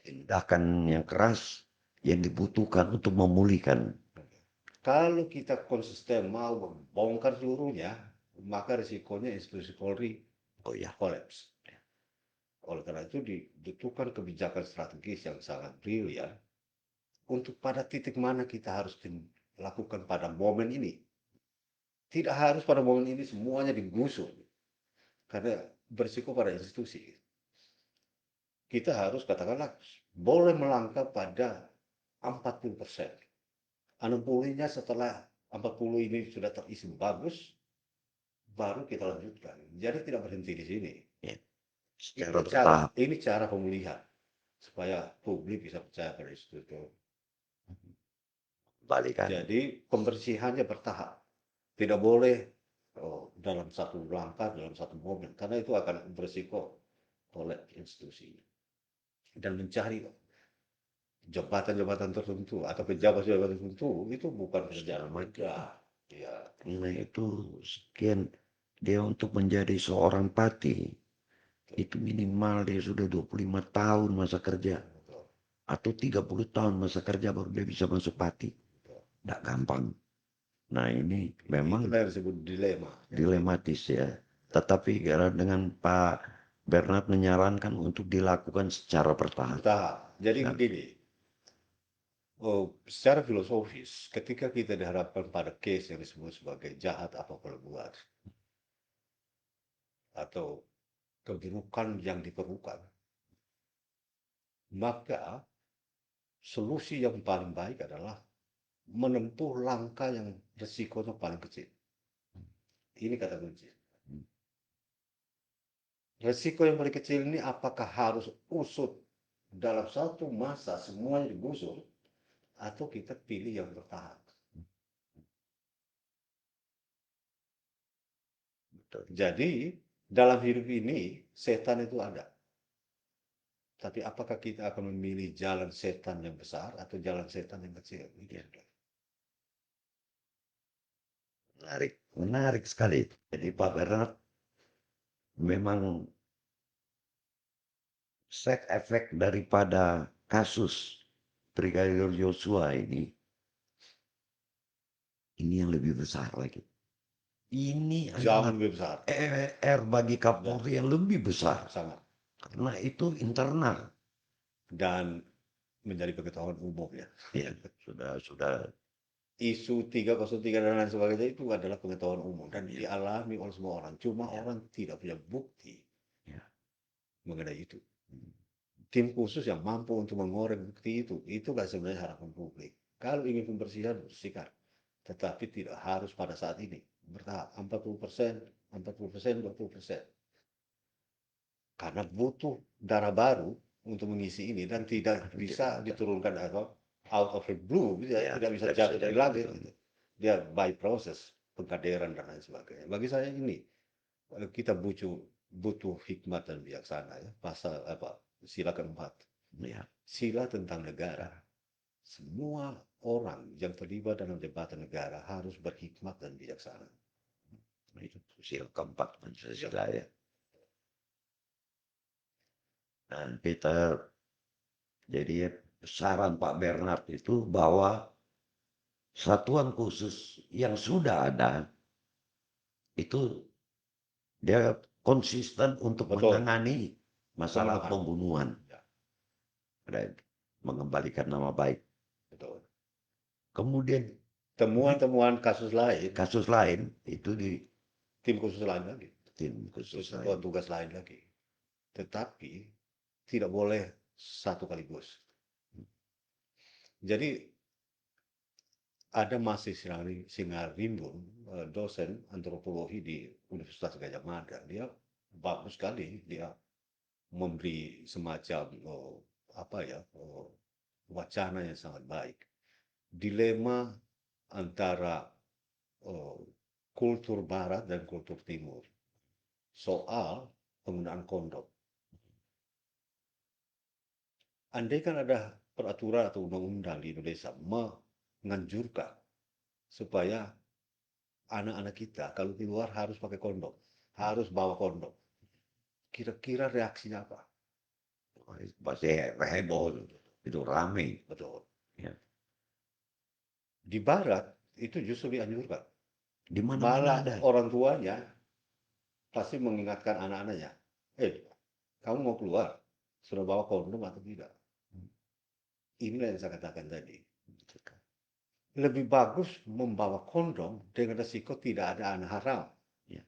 Speaker 1: Tindakan yang keras yang dibutuhkan untuk memulihkan.
Speaker 2: Kalau kita konsisten mau membongkar seluruhnya, maka risikonya institusi Polri kolaps. Oleh karena itu dibutuhkan kebijakan strategis yang sangat brilian untuk pada titik mana kita harus lakukan pada momen ini. Tidak harus pada momen ini semuanya digusur. Karena berisiko pada institusi. Kita harus katakanlah boleh melangkah pada 40%. 60-nya setelah 40 ini sudah terisi bagus, baru kita lanjutkan. Jadi tidak berhenti di sini.
Speaker 1: Ya.
Speaker 2: Ini cara pemulihan supaya publik bisa percaya pada itu. Jadi pembersihannya bertahap. Tidak boleh dalam satu langkah, dalam satu momen. Karena itu akan berisiko oleh institusi. Dan mencari jabatan-jabatan tertentu atau pejabat-pejabat tertentu itu bukan pekerjaan mudah. Ya.
Speaker 1: Nah itu sekian dia untuk menjadi seorang pati itu minimal dia sudah 25 tahun masa kerja atau 30 tahun masa kerja baru dia bisa masuk pati. Tidak gampang. Nah ini memang
Speaker 2: yang disebut
Speaker 1: dilematis ya. Tetapi karena dengan Pak Bernard menyarankan untuk dilakukan secara bertahap.
Speaker 2: Jadi begini, secara filosofis, ketika kita dihadapkan pada case yang disebut sebagai jahat apa perbuat atau keburukan yang diperlukan, maka solusi yang paling baik adalah menempuh langkah yang resikonya paling kecil. Ini kata kunci. Resiko yang paling kecil ini apakah harus usut dalam satu masa semuanya digusur atau kita pilih yang bertahap. Jadi dalam hidup ini setan itu ada. Tapi apakah kita akan memilih jalan setan yang besar atau jalan setan yang kecil? Itu sudah.
Speaker 1: Menarik, menarik sekali. Jadi Pak Bernard memang set efek daripada kasus Brigadir Joshua ini yang lebih besar lagi. Ini
Speaker 2: Jauh
Speaker 1: adalah
Speaker 2: lebih besar.
Speaker 1: bagi Kapolri yang lebih besar
Speaker 2: Sangat.
Speaker 1: karena itu internal.
Speaker 2: Dan menjadi pengetahuan umum ya.
Speaker 1: Ya, sudah
Speaker 2: Isu 303 dan lain sebagainya itu adalah pengetahuan umum dan
Speaker 1: ya,
Speaker 2: dialami oleh semua orang. Cuma
Speaker 1: ya,
Speaker 2: orang tidak punya bukti
Speaker 1: ya.
Speaker 2: mengenai itu. Tim khusus yang mampu untuk mengorek bukti itulah sebenarnya harapan publik. Kalau ingin pembersihan, bersihkan. Tetapi tidak harus pada saat ini. Bertahap 40%, 40%, 20%. Karena butuh dana baru untuk mengisi ini dan tidak bisa diturunkan atau out of the blue,
Speaker 1: Ya,
Speaker 2: tidak bisa
Speaker 1: tidak
Speaker 2: jatuh
Speaker 1: bisa
Speaker 2: dari
Speaker 1: jatuh,
Speaker 2: langit.
Speaker 1: betul.
Speaker 2: Dia by proses pengkaderan dan lain sebagainya. Bagi saya ini kita butuh hikmat dan bijaksana ya. Pasal apa? Sila keempat.
Speaker 1: Ya,
Speaker 2: Sila tentang negara. Semua orang yang terlibat dalam jabatan negara harus berhikmat dan bijaksana.
Speaker 1: itu sila keempat Pancasila ya. Nah, kita jadi saran Pak Bernard itu bahwa satuan khusus yang sudah ada itu dia konsisten untuk
Speaker 2: Betul.
Speaker 1: menangani masalah
Speaker 2: Pembunuhan.
Speaker 1: pembunuhan
Speaker 2: Ya,
Speaker 1: dan mengembalikan nama baik.
Speaker 2: betul.
Speaker 1: Kemudian di
Speaker 2: Temuan-temuan kasus lain,
Speaker 1: kasus lain itu di
Speaker 2: tim khusus lain lagi.
Speaker 1: tim khusus lain.
Speaker 2: Satuan tugas lain lagi. Tetapi tidak boleh satu kaligus. Jadi ada Mas Singarindun, dosen antropologi di Universitas Gajah Mada. Dia bagus sekali, dia memberi semacam apa ya wacana yang sangat baik. Dilema antara oh, kultur Barat dan kultur Timur soal penggunaan kondom. Andai kan ada peraturan atau undang-undang di Indonesia menganjurkan supaya anak-anak kita kalau keluar harus pakai kondom, harus bawa kondom. Kira-kira reaksinya apa?
Speaker 1: Pasti heboh itu rame
Speaker 2: Betul.
Speaker 1: ya.
Speaker 2: Di Barat itu justru dianjurkan.
Speaker 1: Di mana-mana
Speaker 2: Malah
Speaker 1: ada.
Speaker 2: orang tuanya pasti mengingatkan anak-anaknya, kamu mau keluar, sudah bawa kondom atau tidak? Inilah yang saya katakan tadi. Lebih bagus membawa kondom dengan resiko tidak ada anak haram.
Speaker 1: Ya.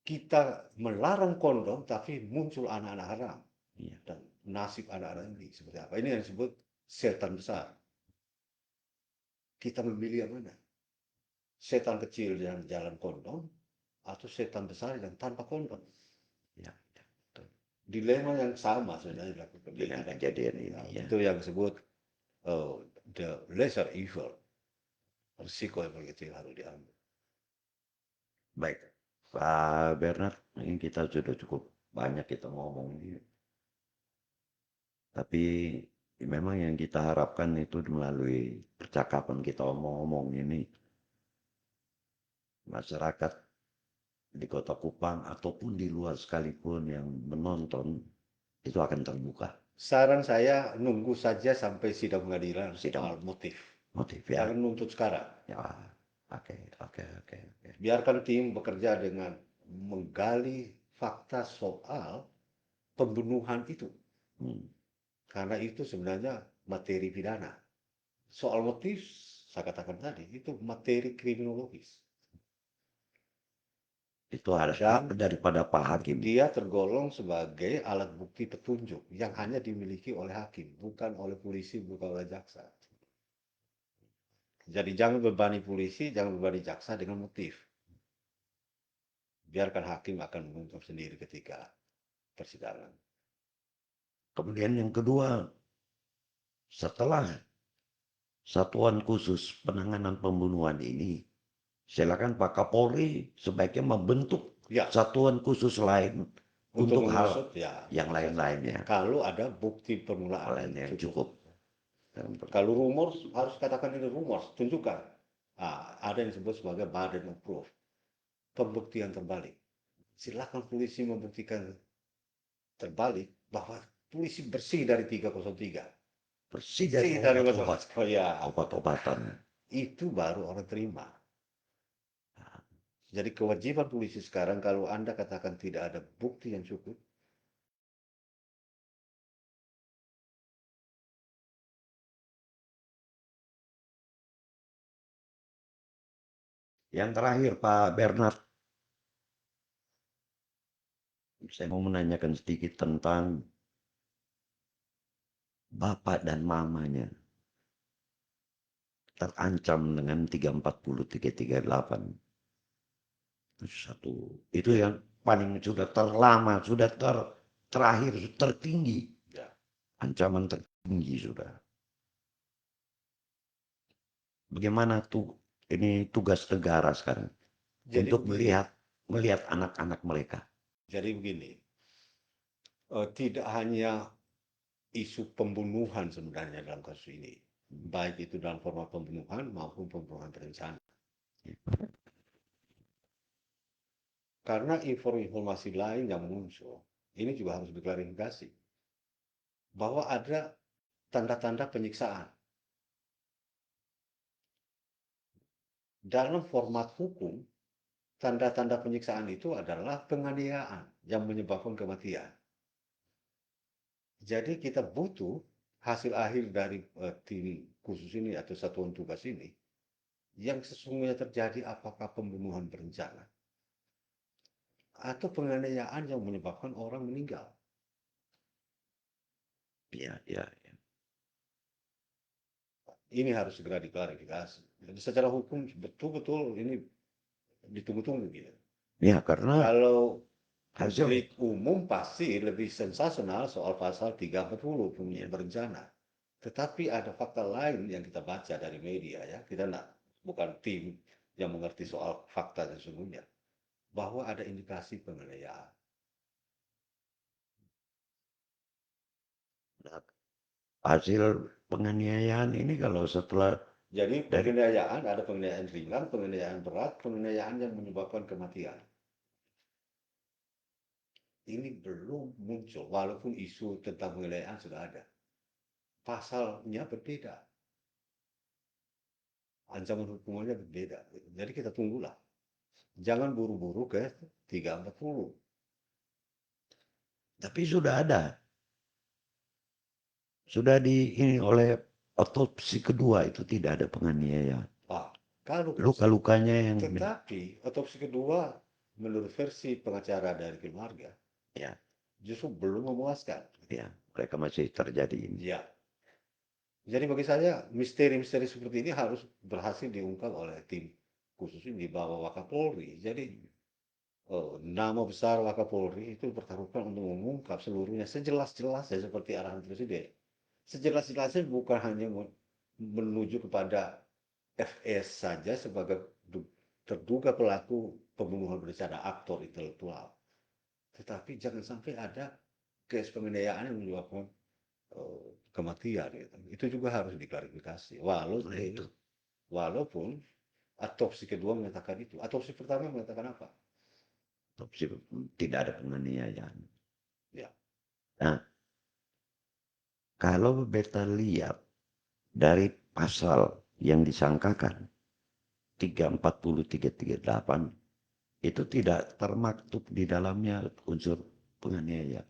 Speaker 2: Kita melarang kondom tapi muncul anak-anak haram.
Speaker 1: Ya.
Speaker 2: Dan nasib anak-anak ini seperti apa? Ini yang disebut setan besar. Kita memilih yang mana? Setan kecil yang jalan kondom atau setan besar yang tanpa kondom?
Speaker 1: Ya. Ya.
Speaker 2: Dilema yang sama sebenarnya dilakukan
Speaker 1: Dengan kejadian ini ya.
Speaker 2: Itu yang disebut the lesser evil. Risiko yang begitu harus diambil.
Speaker 1: Baik, Pak Bernard, ini kita sudah cukup banyak kita ngomong ini. Tapi memang yang kita harapkan itu melalui percakapan kita omong-omong ini, masyarakat di Kota Kupang ataupun di luar sekalipun yang menonton itu akan terbuka.
Speaker 2: Saran saya nunggu saja sampai sidang pengadilan
Speaker 1: Sidang
Speaker 2: soal motif.
Speaker 1: motif ya.
Speaker 2: Jangan nuntut sekarang.
Speaker 1: Ya, oke.
Speaker 2: Biarkan tim bekerja dengan menggali fakta soal pembunuhan itu. Karena itu sebenarnya materi pidana. Soal motif, saya katakan tadi, itu materi kriminologis.
Speaker 1: Itu ada hak
Speaker 2: Dan
Speaker 1: daripada Pak Hakim.
Speaker 2: dia tergolong sebagai alat bukti petunjuk yang hanya dimiliki oleh hakim, bukan oleh polisi, bukan oleh jaksa. Jadi jangan bebani polisi, jangan bebani jaksa dengan motif. Biarkan hakim akan mengungkap sendiri ketika persidangan.
Speaker 1: Kemudian yang kedua, setelah Satuan Khusus Penanganan Pembunuhan ini silakan Pak Kapolri sebaiknya membentuk
Speaker 2: Ya,
Speaker 1: satuan khusus lain
Speaker 2: untuk
Speaker 1: untuk hal
Speaker 2: mengusut ya
Speaker 1: yang
Speaker 2: bisa saja.
Speaker 1: lain-lainnya,
Speaker 2: Kalau ada bukti permulaan
Speaker 1: lain
Speaker 2: yang
Speaker 1: yang
Speaker 2: cukup.
Speaker 1: cukup.
Speaker 2: Kalau rumor harus katakan ini rumor, tunjukkan. Ada yang disebut sebagai burden of proof, pembuktian terbalik. Silakan polisi membuktikan terbalik bahwa polisi bersih dari 303.
Speaker 1: Bersih dari
Speaker 2: Bersih dari
Speaker 1: obat-obat,
Speaker 2: macam-macam. Oh ya,
Speaker 1: obat-obatan.
Speaker 2: itu baru orang terima. Jadi kewajiban polisi sekarang kalau Anda katakan tidak ada bukti yang cukup,
Speaker 1: Yang terakhir Pak Bernard, saya mau menanyakan sedikit tentang bapak dan mamanya terancam dengan 340, 338. Satu, itu
Speaker 2: ya,
Speaker 1: yang paling sudah terlama, sudah terakhir, tertinggi.
Speaker 2: ya.
Speaker 1: Ancaman tertinggi sudah. Bagaimana tuh ini tugas negara sekarang
Speaker 2: Jadi
Speaker 1: untuk
Speaker 2: begini,
Speaker 1: melihat anak-anak mereka.
Speaker 2: jadi begini, tidak hanya isu pembunuhan sebenarnya dalam kasus ini, baik itu dalam format pembunuhan maupun pembunuhan berencana. Karena informasi lain yang muncul, ini juga harus diklarifikasi bahwa ada tanda-tanda penyiksaan. Dalam format hukum, tanda-tanda penyiksaan itu adalah penganiayaan yang menyebabkan kematian. Jadi kita butuh hasil akhir dari tim khusus ini atau satuan tugas ini yang sesungguhnya terjadi apakah pembunuhan berencana atau penganiayaan yang menyebabkan orang meninggal.
Speaker 1: Ya, ya, ya.
Speaker 2: Ini harus segera diklarifikasi. Jadi secara hukum betul-betul ini ditunggu-tunggu gitu.
Speaker 1: Ya, karena
Speaker 2: Kalau
Speaker 1: hasil
Speaker 2: delik umum pasti lebih sensasional soal pasal 340
Speaker 1: ya,
Speaker 2: pembunuhan berencana. Tetapi ada fakta lain yang kita baca dari media ya. Kita bukan tim yang mengerti soal fakta sesungguhnya. Bahwa ada indikasi penganiayaan.
Speaker 1: hasil penganiayaan ini kalau setelah
Speaker 2: Jadi
Speaker 1: dari
Speaker 2: penganiayaan ada penganiayaan ringan, penganiayaan berat, penganiayaan yang menyebabkan kematian. Ini belum muncul walaupun isu tentang penganiayaan sudah ada. Pasalnya berbeda, ancaman hukumannya berbeda. Jadi kita tunggulah. Jangan buru-buru ke 340.
Speaker 1: tapi sudah ini oleh otopsi kedua itu tidak ada penganiayaan.
Speaker 2: Ah, kalau
Speaker 1: Luka-lukanya yang
Speaker 2: tetapi otopsi kedua menurut versi pengacara dari keluarga
Speaker 1: ya,
Speaker 2: justru belum memuaskan.
Speaker 1: ya, mereka masih terjadi ini.
Speaker 2: Ya, jadi bagi saya misteri-misteri seperti ini harus berhasil diungkap oleh tim khusus ini di bawah Wakapolri. Jadi nama besar Wakapolri itu dipertaruhkan untuk mengungkap seluruhnya sejelas-jelasnya seperti arahan Presiden. Sejelas-jelasnya bukan hanya menuju kepada FS saja sebagai terduga pelaku pembunuhan berencana aktor intelektual. Tetapi jangan sampai ada case penganiayaan yang menyebabkan kematian. Gitu. Itu juga harus diklarifikasi.
Speaker 1: Nah,
Speaker 2: Walaupun,
Speaker 1: itu
Speaker 2: walaupun autopsi kedua menyatakan itu. Autopsi pertama menyatakan apa?
Speaker 1: otopsi tidak ada penganiayaan.
Speaker 2: Ya,
Speaker 1: Nah, kalau beta lihat dari pasal yang disangkakan 340, 338 itu tidak termaktub di dalamnya unsur penganiayaan.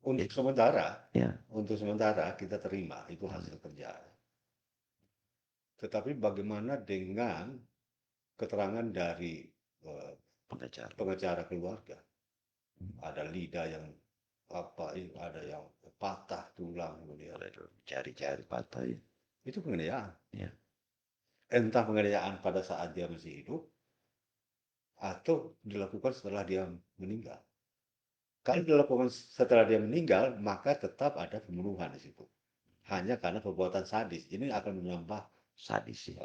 Speaker 2: untuk
Speaker 1: Itu
Speaker 2: sementara,
Speaker 1: ya,
Speaker 2: untuk sementara kita terima itu hasil kerja. Tetapi bagaimana dengan keterangan dari eh,
Speaker 1: pengacara.
Speaker 2: pengacara keluarga? Ada lidah yang apa, ada yang patah tulang kemudian.
Speaker 1: Cari-cari patah ya.
Speaker 2: Itu penganiayaan.
Speaker 1: Ya.
Speaker 2: Entah penganiayaan pada saat dia masih hidup atau dilakukan setelah dia meninggal. Kalau dilakukan setelah dia meninggal, maka tetap ada pembunuhan di situ. Hanya karena perbuatan sadis. Ini akan menambah
Speaker 1: Sadis ya.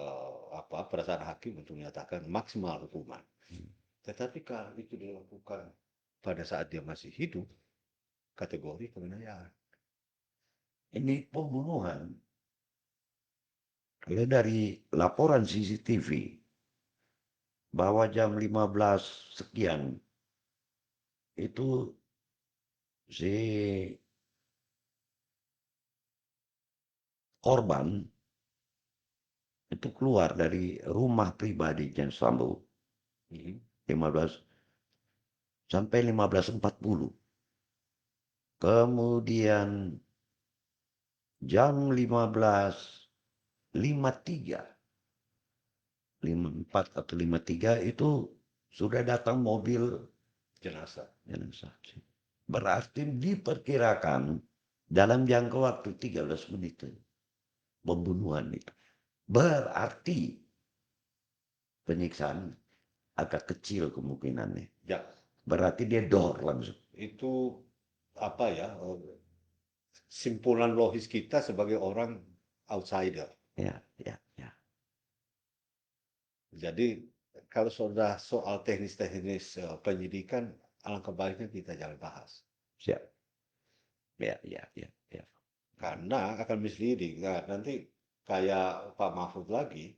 Speaker 2: Perasaan hakim untuk menyatakan maksimal hukuman.
Speaker 1: Hmm.
Speaker 2: Tetapi kalau itu dilakukan pada saat dia masih hidup, kategori penganiayaan.
Speaker 1: Ini pembunuhan. Kalau dari laporan CCTV bahwa jam 15 sekian itu si korban itu keluar dari rumah pribadi Jan Sambo
Speaker 2: Hmm.
Speaker 1: 15 sampai 15.40. Kemudian jam 15.53, 54 atau 53 itu sudah datang mobil
Speaker 2: Jenazah.
Speaker 1: jenazah. Berarti diperkirakan dalam jangka waktu 13 menit pembunuhan itu. Berarti penyiksaan agak kecil kemungkinannya.
Speaker 2: Ya,
Speaker 1: Berarti dia dor langsung.
Speaker 2: itu apa ya? Simpulan logis kita sebagai orang outsider.
Speaker 1: Ya, ya, ya.
Speaker 2: Jadi kalau sudah soal teknis-teknis penyidikan, alangkah baiknya kita jangan bahas.
Speaker 1: Siap. Ya, ya, ya, ya.
Speaker 2: Karena akan misleading. Nah, nanti kayak Pak Mahfud lagi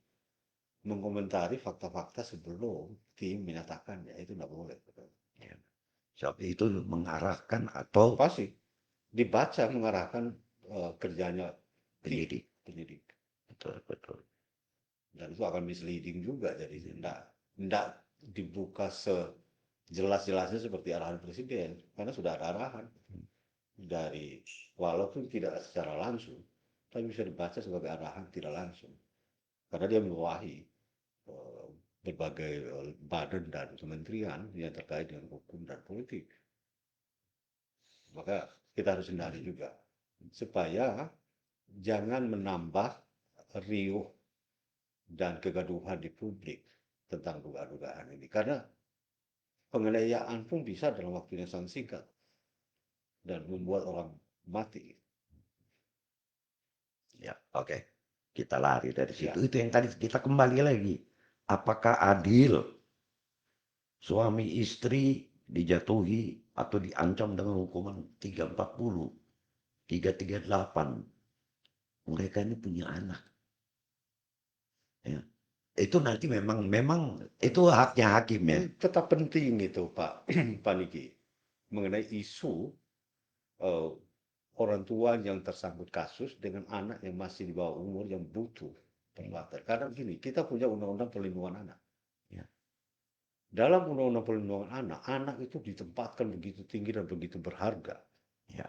Speaker 2: mengomentari fakta-fakta sebelum tim menyatakan ya itu tidak boleh.
Speaker 1: Ya. Sebab itu mengarahkan atau
Speaker 2: Pasti dibaca mengarahkan kerjanya tim
Speaker 1: penyidik.
Speaker 2: penyidik.
Speaker 1: Betul, betul.
Speaker 2: Dan itu akan misleading juga. Jadi tidak dibuka sejelas-jelasnya seperti arahan presiden. Karena sudah ada arahan dari walaupun tidak secara langsung, tapi bisa dibaca sebagai arahan tidak langsung. Karena dia membawahi eh, berbagai badan dan kementerian yang terkait dengan hukum dan politik. Maka kita harus hindari juga supaya jangan menambah riuh dan kegaduhan di publik tentang dugaan-dugaan ini. Karena penganiayaan pun bisa dalam waktu yang sangat singkat dan membuat orang mati.
Speaker 1: Ya, oke. Kita lari dari situ.
Speaker 2: Ya,
Speaker 1: Itu yang tadi kita kembali lagi. Apakah adil suami istri dijatuhi atau diancam dengan hukuman 340, 338? Mereka ini punya anak. Ya. Itu nanti memang itu haknya hakim ya.
Speaker 2: tetap penting itu Pak Pak Niki mengenai isu eh, orang tua yang tersangkut kasus dengan anak yang masih di bawah umur yang butuh perlatar. Karena begini, kita punya undang-undang perlindungan anak.
Speaker 1: Ya,
Speaker 2: Dalam undang-undang perlindungan anak, anak itu ditempatkan begitu tinggi dan begitu berharga.
Speaker 1: ya,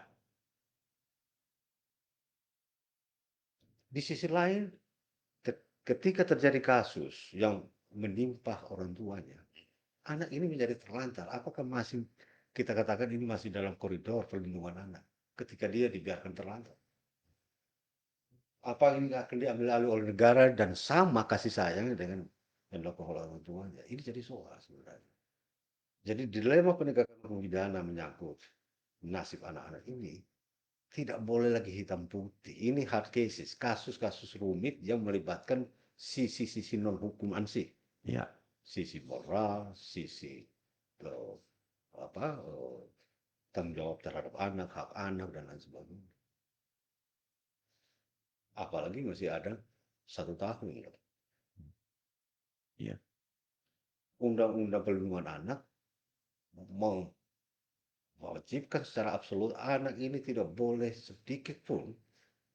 Speaker 2: Di sisi lain, ketika terjadi kasus yang menimpa orang tuanya, anak ini menjadi terlantar. Apakah masih kita katakan ini masih dalam koridor perlindungan anak ketika dia dibiarkan terlantar? Apa ini akan diambil alih oleh negara dan sama kasih sayangnya dengan yang dilakukan oleh orang tuanya? Ini jadi soal sebenarnya. Jadi dilema penegakan hukum pidana menyangkut nasib anak-anak ini tidak boleh lagi hitam putih. Ini hard cases, kasus-kasus rumit yang melibatkan sisi-sisi non hukum ansih,
Speaker 1: ya.
Speaker 2: sisi moral, sisi uh, apa tanggung jawab terhadap anak, hak anak dan lain sebagainya. Apalagi masih ada 1 tahun.
Speaker 1: Ya.
Speaker 2: Undang-undang perlindungan anak mewajibkan secara absolut anak ini tidak boleh sedikit pun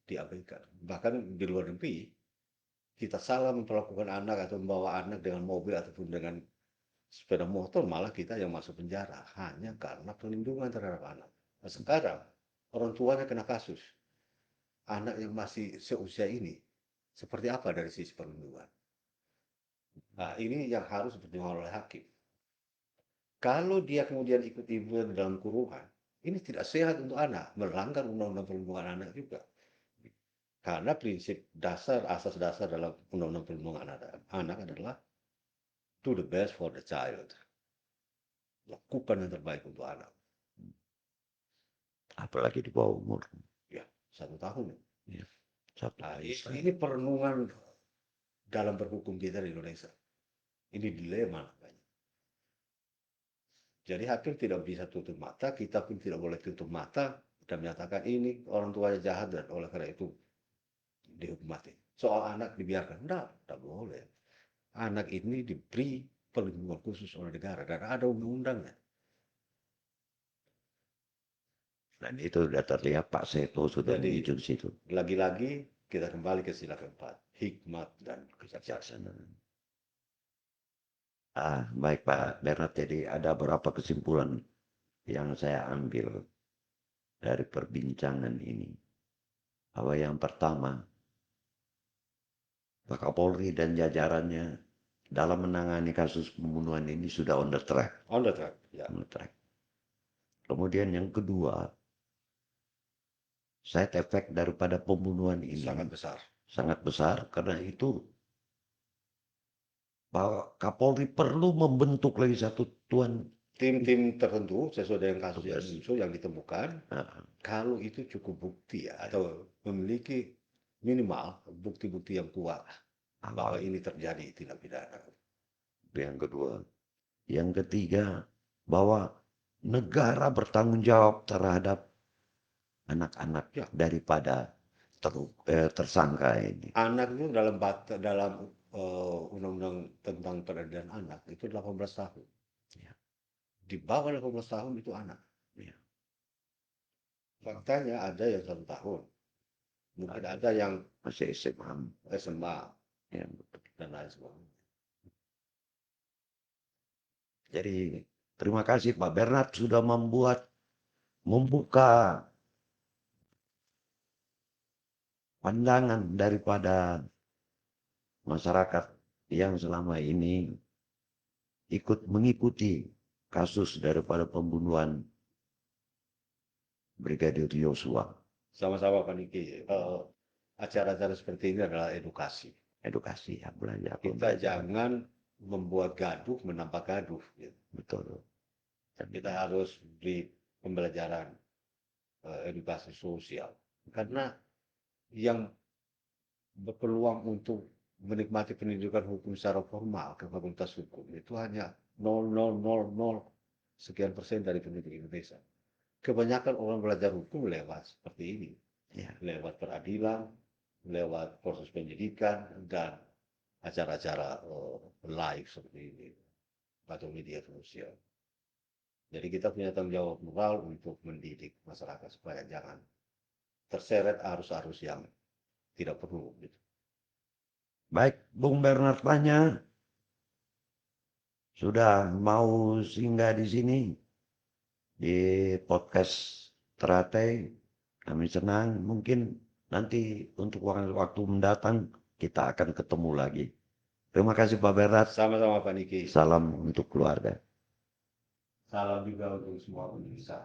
Speaker 2: diabaikan. Bahkan di luar negeri, kita salah memperlakukan anak atau membawa anak dengan mobil ataupun dengan sepeda motor, malah kita yang masuk penjara hanya karena perlindungan terhadap anak. Nah, sekarang orang tuanya kena kasus, anak yang masih seusia ini seperti apa dari sisi perlindungan? Nah, ini yang harus dipertimbangkan oleh hakim. Kalau dia kemudian ikut ibu dalam kurungan, ini tidak sehat untuk anak, melanggar undang-undang perlindungan anak juga. Karena prinsip dasar, asas dasar dalam undang-undang perlindungan anak adalah do the best for the child. Lakukan yang terbaik untuk anak.
Speaker 1: Apalagi di bawah umur.
Speaker 2: Ya, 1 tahun.
Speaker 1: Ya. Satu
Speaker 2: Nah,
Speaker 1: tahun setengah.
Speaker 2: ini perenungan dalam berhukum kita di Indonesia. Ini dilema namanya. Jadi hakim tidak bisa tutup mata, kita pun tidak boleh tutup mata dan menyatakan ini orang tuanya jahat dan oleh karena itu dihukum mati. Soal anak dibiarkan, enggak boleh. Anak ini diberi perlindungan khusus oleh negara dan ada undang-undangnya.
Speaker 1: Dan itu sudah terlihat Pak Seto sudah
Speaker 2: Jadi
Speaker 1: menuju di situ.
Speaker 2: lagi-lagi kita kembali ke sila keempat, hikmat dan kebijaksanaan.
Speaker 1: Kebijaksanaan. Baik Pak Bernard, jadi ada beberapa kesimpulan yang saya ambil dari perbincangan ini. Bahwa yang pertama, Pak Kapolri dan jajarannya dalam menangani kasus pembunuhan ini sudah on the track.
Speaker 2: On the track, ya.
Speaker 1: On the track. Kemudian yang kedua, side effect daripada pembunuhan ini
Speaker 2: Sangat besar.
Speaker 1: Sangat besar karena itu Pak Kapolri perlu membentuk lagi satu
Speaker 2: tim-tim tertentu sesuai dengan kasus yang
Speaker 1: Tugas.
Speaker 2: muncul yang ditemukan.
Speaker 1: Nah,
Speaker 2: Kalau itu cukup bukti ya, atau memiliki minimal bukti-bukti yang kuat bahwa ini terjadi tindak pidana.
Speaker 1: yang kedua. Yang ketiga, bahwa negara bertanggung jawab terhadap anak-anak
Speaker 2: Ya.
Speaker 1: daripada tersangka ini.
Speaker 2: Anak itu dalam undang-undang tentang peradilan anak itu 18 tahun.
Speaker 1: Ya.
Speaker 2: Di bawah 18 tahun itu anak.
Speaker 1: Ya.
Speaker 2: Faktanya ada yang 1 tahun. Mungkin ada yang
Speaker 1: Masih SMA. Ya, betul.
Speaker 2: dan lain sebagainya.
Speaker 1: Jadi terima kasih Pak Bernard sudah membuka pandangan daripada masyarakat yang selama ini ikut mengikuti kasus daripada pembunuhan Brigadir Yosua.
Speaker 2: Sama-sama Pak Niki. Acara-acara seperti ini adalah edukasi.
Speaker 1: Edukasi ya, belajar.
Speaker 2: Kita jangan membuat gaduh, menambah gaduh. Gitu.
Speaker 1: Betul.
Speaker 2: Kita harus beri pembelajaran edukasi sosial. Karena yang berpeluang untuk menikmati pendidikan hukum secara formal ke fakultas hukum itu hanya 0,000 sekian persen dari penduduk Indonesia. Kebanyakan orang belajar hukum lewat seperti ini.
Speaker 1: Ya.
Speaker 2: Lewat peradilan, lewat proses penyidikan, dan acara-acara live seperti ini atau media sosial. Jadi kita punya tanggung jawab moral untuk mendidik masyarakat supaya jangan terseret arus-arus yang tidak perlu. Gitu.
Speaker 1: Baik, Bung Bernard Panya sudah mau singgah di sini di podcast Teratai. Kami senang. Mungkin nanti untuk waktu mendatang kita akan ketemu lagi. Terima kasih Pak Bernard.
Speaker 2: Sama-sama Pak Niki.
Speaker 1: Salam untuk keluarga.
Speaker 2: Salam juga untuk semua pemirsa.